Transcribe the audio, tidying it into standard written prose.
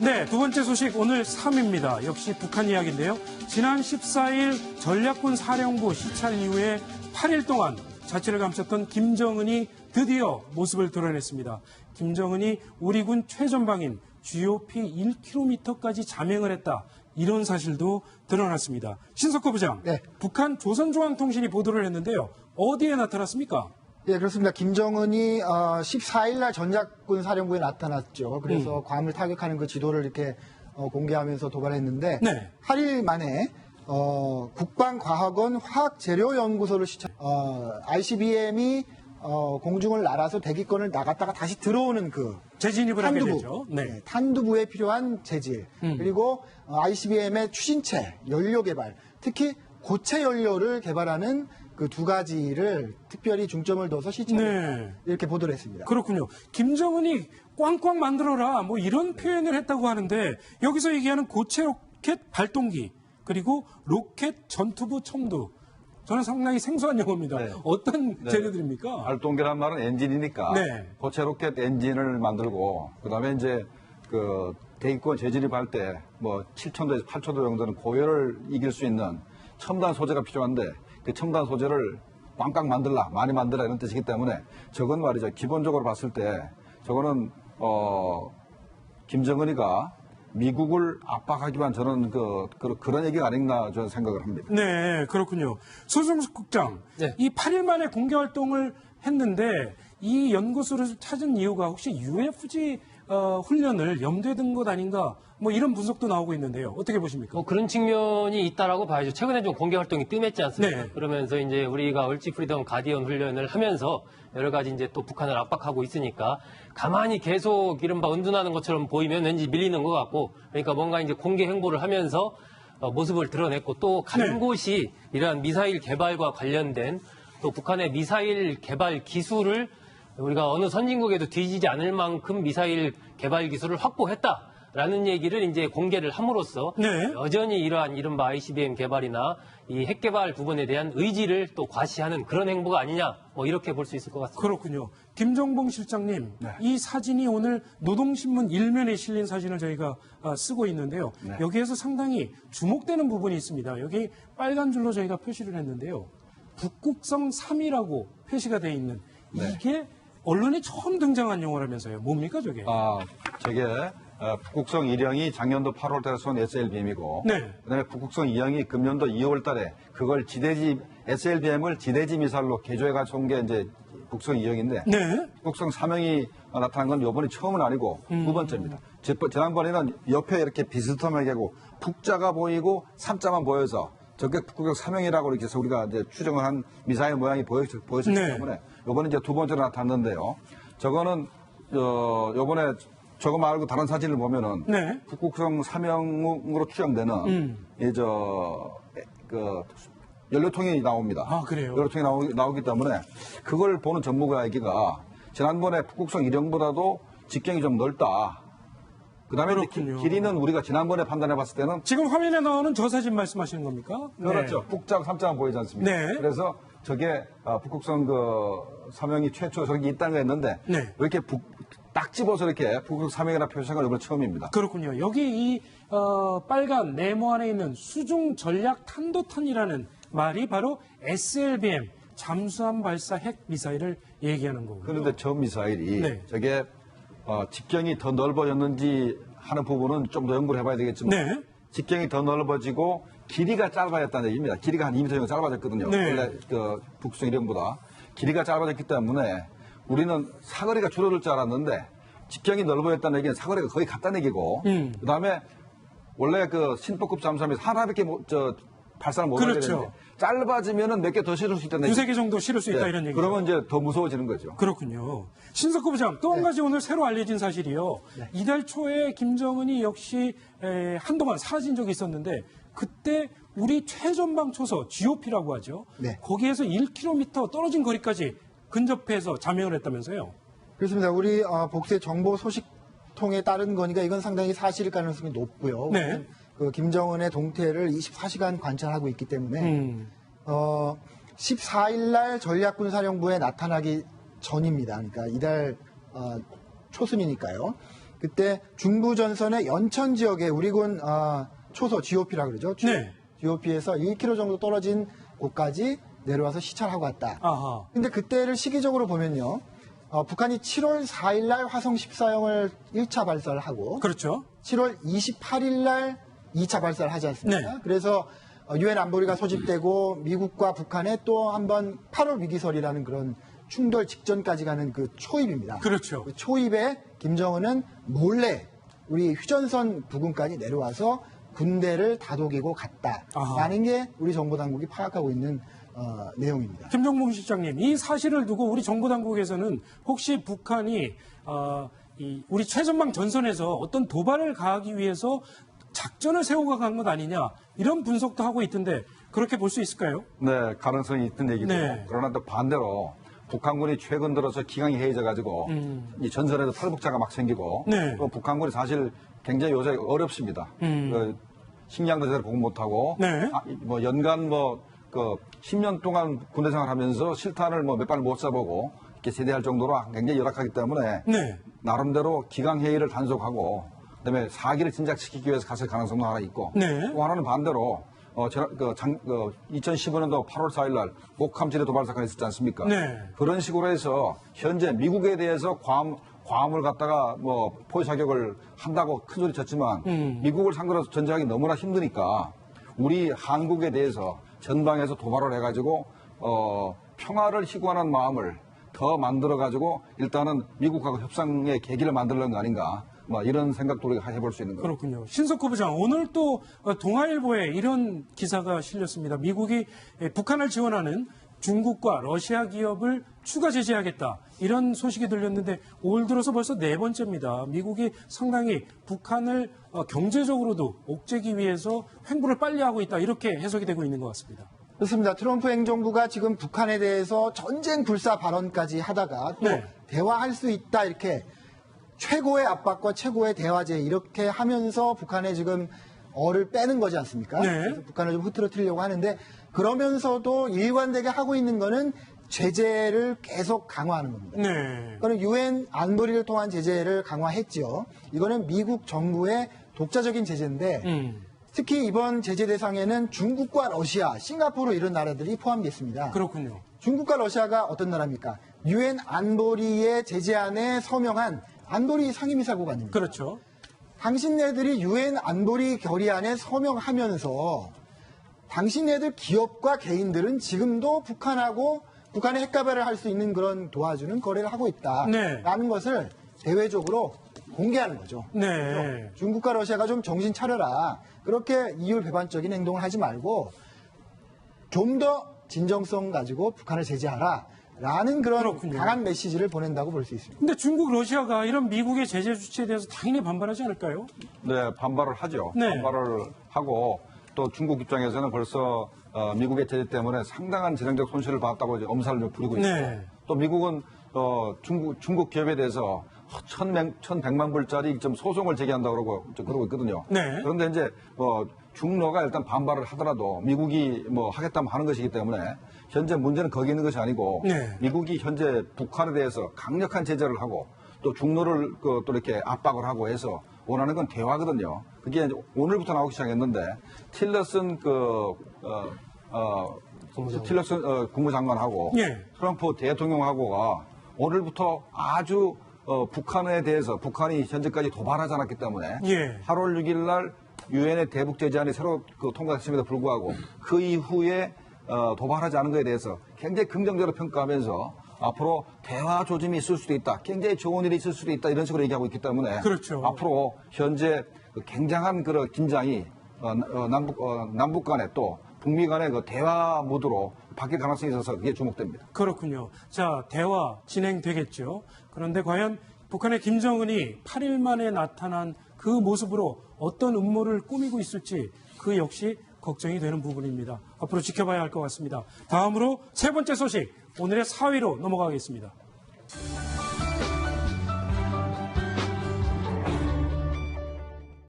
네, 두 번째 소식 오늘 3위입니다. 역시 북한 이야기인데요. 지난 14일 전략군 사령부 시찰 이후에 8일 동안 자취를 감췄던 김정은이 드디어 모습을 드러냈습니다. 김정은이 우리 군 최전방인 GOP 1km까지 잠행을 했다. 이런 사실도 드러났습니다. 신석호 부장, 네. 북한 조선중앙통신이 보도를 했는데요. 어디에 나타났습니까? 예, 그렇습니다. 김정은이 14일 날 전략군 사령부에 나타났죠. 그래서 괌을 타격하는 그 지도를 이렇게 공개하면서 도발했는데 네. 8일 만에 국방과학원 화학재료연구소를 시찰. ICBM이 공중을 날아서 대기권을 나갔다가 다시 들어오는 그 재진입을 하게 되죠. 네. 네, 탄두부에 필요한 재질 그리고 ICBM의 추진체, 연료 개발, 특히 고체 연료를 개발하는 그 두 가지를 특별히 중점을 둬서 시찰을 네. 이렇게 보도를 했습니다. 그렇군요. 김정은이 꽝꽝 만들어라 뭐 이런 표현을 했다고 하는데 여기서 얘기하는 고체 로켓 발동기 그리고 로켓 전투부 첨두 저는 상당히 생소한 용어입니다. 네. 어떤 네. 재료들입니까? 발동기란 말은 엔진이니까 네. 고체 로켓 엔진을 만들고 그다음에 이제 그 대기권 재진입할 때 뭐 7,000도에서 8,000도 정도는 고열을 이길 수 있는 첨단 소재가 필요한데 그 첨단 소재를 꽝꽝 만들라, 많이 만들라 이런 뜻이기 때문에 저건 말이죠. 기본적으로 봤을 때 저거는 김정은이가 미국을 압박하기 위한 저는 그런 얘기가 아닌가 저는 생각을 합니다. 네, 그렇군요. 손승숙 국장, 네. 이 8일 만에 공개 활동을 했는데 이 연구소를 찾은 이유가 혹시 UFG 훈련을 염두에 둔 것 아닌가 뭐 이런 분석도 나오고 있는데요. 어떻게 보십니까? 뭐 그런 측면이 있다라고 봐야죠. 최근에 좀 공개 활동이 뜸했지 않습니까? 네. 그러면서 이제 우리가 얼지 프리덤 가디언 훈련을 하면서 여러 가지 이제 또 북한을 압박하고 있으니까 가만히 계속 이른바 은둔하는 것처럼 보이면 왠지 밀리는 것 같고 그러니까 뭔가 이제 공개 행보를 하면서 모습을 드러냈고 또 간 네. 곳이 이러한 미사일 개발과 관련된 또 북한의 미사일 개발 기술을 우리가 어느 선진국에도 뒤지지 않을 만큼 미사일 개발 기술을 확보했다라는 얘기를 이제 공개를 함으로써 네. 여전히 이러한 이른바 ICBM 개발이나 이 핵 개발 부분에 대한 의지를 또 과시하는 그런 행보가 아니냐 뭐 이렇게 볼 수 있을 것 같습니다. 그렇군요. 김정봉 실장님, 네. 이 사진이 오늘 노동신문 1면에 실린 사진을 저희가 쓰고 있는데요. 네. 여기에서 상당히 주목되는 부분이 있습니다. 여기 빨간 줄로 저희가 표시를 했는데요. 북극성 3이라고 표시가 되어 있는 네. 이게 언론에 처음 등장한 용어라면서요. 뭡니까 저게? 저게 북극성 1형이 작년도 8월 달에 쏜 SLBM이고 네. 그다음에 북극성 2형이 금년도 2월 달에 그걸 SLBM을 지대지 미사일로 개조해가지고 온 게 이제 북극성 2형인데 네. 북극성 3형이 나타난 건 이번이 처음은 아니고 두 번째입니다. 지난번에는 옆에 이렇게 비스듬하게 하고 북자가 보이고 3자만 보여서 저게 북극성 3형이라고 이렇게 해서 우리가 이제 추정을 한 미사일 모양이 보였기 네. 때문에 이번에 이제 두 번째로 나타났는데요. 저거는 요번에 저거 말고 다른 사진을 보면은 네. 북극성 3형으로 추정되는 연료통이 나옵니다. 아, 그래요? 연료통이 나오기 때문에 그걸 보는 전문가에게가 지난번에 북극성 1형보다도 직경이 좀 넓다. 그다음에 그렇군요. 길이는 우리가 지난번에 판단해 봤을 때는 지금 화면에 나오는 저 사진 말씀하시는 겁니까? 그렇죠. 북자하고 삼자만 보이지 않습니까? 네. 그래서 저게 북극성 3형이 최초 저기 있다는 거 했는데 네. 이렇게 딱 집어서 이렇게 북극성 3형이라고 표시한 건 이번 처음입니다. 그렇군요. 여기 이 빨간 네모 안에 있는 수중 전략 탄도탄이라는 말이 바로 SLBM 잠수함 발사 핵 미사일을 얘기하는 거고요. 그런데 저 미사일이 네. 저게 직경이 더 넓어졌는지 하는 부분은 좀 더 연구를 해봐야 되겠지만 네. 직경이 더 넓어지고 길이가 짧아졌다는 얘기입니다. 길이가 한 2m 정도 짧아졌거든요. 네. 원래 북극성 1형보다 길이가 짧아졌기 때문에 우리는 사거리가 줄어들 줄 알았는데 직경이 넓어졌다는 얘기는 사거리가 거의 같다는 얘기고 그다음에 원래 신포급 잠수함에서 하나밖에 발사를 못 하게 그렇죠. 되는데 짧아지면은 몇 개 더 실을 수 있다는 두세 개 정도 실을 수 있다 네. 이런 얘기죠. 그러면 이제 더 무서워지는 거죠. 그렇군요. 신석호 부장 또 한 가지 오늘 새로 알려진 사실이요. 이달 초에 김정은이 역시 한동안 사라진 적이 있었는데 그때 우리 최전방 초소 GOP라고 하죠. 네. 거기에서 1km 떨어진 거리까지 근접해서 잠행을 했다면서요. 그렇습니다. 우리 복수의 정보 소식통에 따른 거니까 이건 상당히 사실일 가능성이 높고요. 네. 그 김정은의 동태를 24시간 관찰하고 있기 때문에 14일 날 전략군 사령부에 나타나기 전입니다. 그러니까 이달 초순이니까요. 그때 중부전선의 연천 지역에 우리군 초소 GOP라 그러죠. 네. GOP에서 1km 정도 떨어진 곳까지 내려와서 시찰하고 왔다. 아하. 근데 그때를 시기적으로 보면요. 북한이 7월 4일 날 화성 14형을 1차 발사를 하고 그렇죠. 7월 28일 날 2차 발사를 하지 않습니까? 네. 그래서 유엔 안보리가 소집되고 미국과 북한의 또 한 번 8월 위기설이라는 그런 충돌 직전까지 가는 그 초입입니다. 그렇죠. 그 초입에 김정은은 몰래 우리 휴전선 부근까지 내려와서 군대를 다독이고 갔다라는 게 우리 정보 당국이 파악하고 있는 내용입니다. 김정봉 실장님, 이 사실을 두고 우리 정보 당국에서는 혹시 북한이 우리 최전방 전선에서 어떤 도발을 가하기 위해서 작전을 세우고 간 것 아니냐 이런 분석도 하고 있던데 그렇게 볼 수 있을까요? 네, 가능성이 있던 얘기죠. 네. 그러나 또 반대로 북한군이 최근 들어서 기강이 해이져가지고 이 전선에도 탈북자가 막 생기고 네. 또 북한군이 사실 굉장히 요새 어렵습니다. 그 식량도 제대로 공급 못하고 네. 뭐 연간 10년 동안 군대 생활하면서 실탄을 몇 발 못 쏴보고 이렇게 세대할 정도로 굉장히 열악하기 때문에 네. 나름대로 기강회의를 단속하고 그다음에 사기를 진작시키기 위해서 갔을 가능성도 하나 있고 네. 또 하나는 반대로 2015년도 8월 4일 날 목함지대 도발 사건이 있었지 않습니까? 네. 그런 식으로 해서 현재 미국에 대해서 괌을 갖다가 포위 사격을 한다고 큰 소리 쳤지만 미국을 상대로 해서 전쟁하기 너무나 힘드니까 우리 한국에 대해서 전방에서 도발을 해가지고 평화를 희구하는 마음을 더 만들어가지고 일단은 미국하고 협상의 계기를 만들는 거 아닌가 이런 생각도 우리가 해볼 수 있는 거예요. 그렇군요. 신석호 부장, 오늘 또 동아일보에 이런 기사가 실렸습니다. 미국이 북한을 지원하는 중국과 러시아 기업을 추가 제재하겠다. 이런 소식이 들렸는데 올 들어서 벌써 네 번째입니다. 미국이 상당히 북한을 경제적으로도 옥죄기 위해서 횡보를 빨리 하고 있다. 이렇게 해석이 되고 있는 것 같습니다. 그렇습니다. 트럼프 행정부가 지금 북한에 대해서 전쟁 불사 발언까지 하다가 또 네. 대화할 수 있다 이렇게 최고의 압박과 최고의 대화제 이렇게 하면서 북한에 지금 어를 빼는 거지 않습니까? 네. 그래서 북한을 좀 흐트러뜨리려고 하는데 그러면서도 일관되게 하고 있는 거는 제재를 계속 강화하는 겁니다. 네. 그거는 유엔 안보리를 통한 제재를 강화했죠. 이거는 미국 정부의 독자적인 제재인데 특히 이번 제재 대상에는 중국과 러시아, 싱가포르 이런 나라들이 포함되어 있습니다. 그렇군요. 중국과 러시아가 어떤 나라입니까? 유엔 안보리의 제재안에 서명한 안보리 상임이사국아닙니까? 그렇죠. 당신네들이 유엔 안보리 결의안에 서명하면서 당신네들 기업과 개인들은 지금도 북한의 핵가발을 할 수 있는 그런 도와주는 거래를 하고 있다라는 것을 대외적으로 공개하는 거죠. 네. 중국과 러시아가 좀 정신 차려라. 그렇게 이율배반적인 행동을 하지 말고 좀 더 진정성 가지고 북한을 제재하라. 라는 그런 그렇군요. 강한 메시지를 보낸다고 볼 수 있습니다. 근데 중국, 러시아가 이런 미국의 제재 조치에 대해서 당연히 반발하지 않을까요? 네, 반발을 하죠. 네. 반발을 하고 또 중국 입장에서는 벌써 미국의 제재 때문에 상당한 재정적 손실을 봤다고 이제 엄살을 좀 부리고 있고 네. 또 미국은 중국 기업에 대해서 1,100만 불짜리 좀 소송을 제기한다고 그러고 있거든요. 네. 그런데 이제 중러가 일단 반발을 하더라도 미국이 하겠다면 하는 것이기 때문에 현재 문제는 거기 있는 것이 아니고 네. 미국이 현재 북한에 대해서 강력한 제재를 하고 또 중로를 또 이렇게 압박을 하고 해서 원하는 건 대화거든요. 그게 이제 오늘부터 나오기 시작했는데 틸러슨 국무장관하고 예. 트럼프 대통령하고가 오늘부터 아주 북한에 대해서 북한이 현재까지 도발하지 않았기 때문에 예. 8월 6일 날 유엔의 대북 제재안이 새로 통과됐음에도 불구하고 그 이후에 도발하지 않은 것에 대해서 굉장히 긍정적으로 평가하면서 앞으로 대화 조짐이 있을 수도 있다. 굉장히 좋은 일이 있을 수도 있다. 이런 식으로 얘기하고 있기 때문에 그렇죠. 앞으로 현재 굉장한 그런 긴장이 남북 간에 또 북미 간의 그 대화 모드로 바뀔 가능성이 있어서 그게 주목됩니다. 그렇군요. 자, 대화 진행되겠죠. 그런데 과연 북한의 김정은이 8일 만에 나타난 그 모습으로 어떤 음모를 꾸미고 있을지 그 역시 걱정이 되는 부분입니다. 앞으로 지켜봐야 할 것 같습니다. 다음으로 세 번째 소식, 오늘의 4위로 넘어가겠습니다.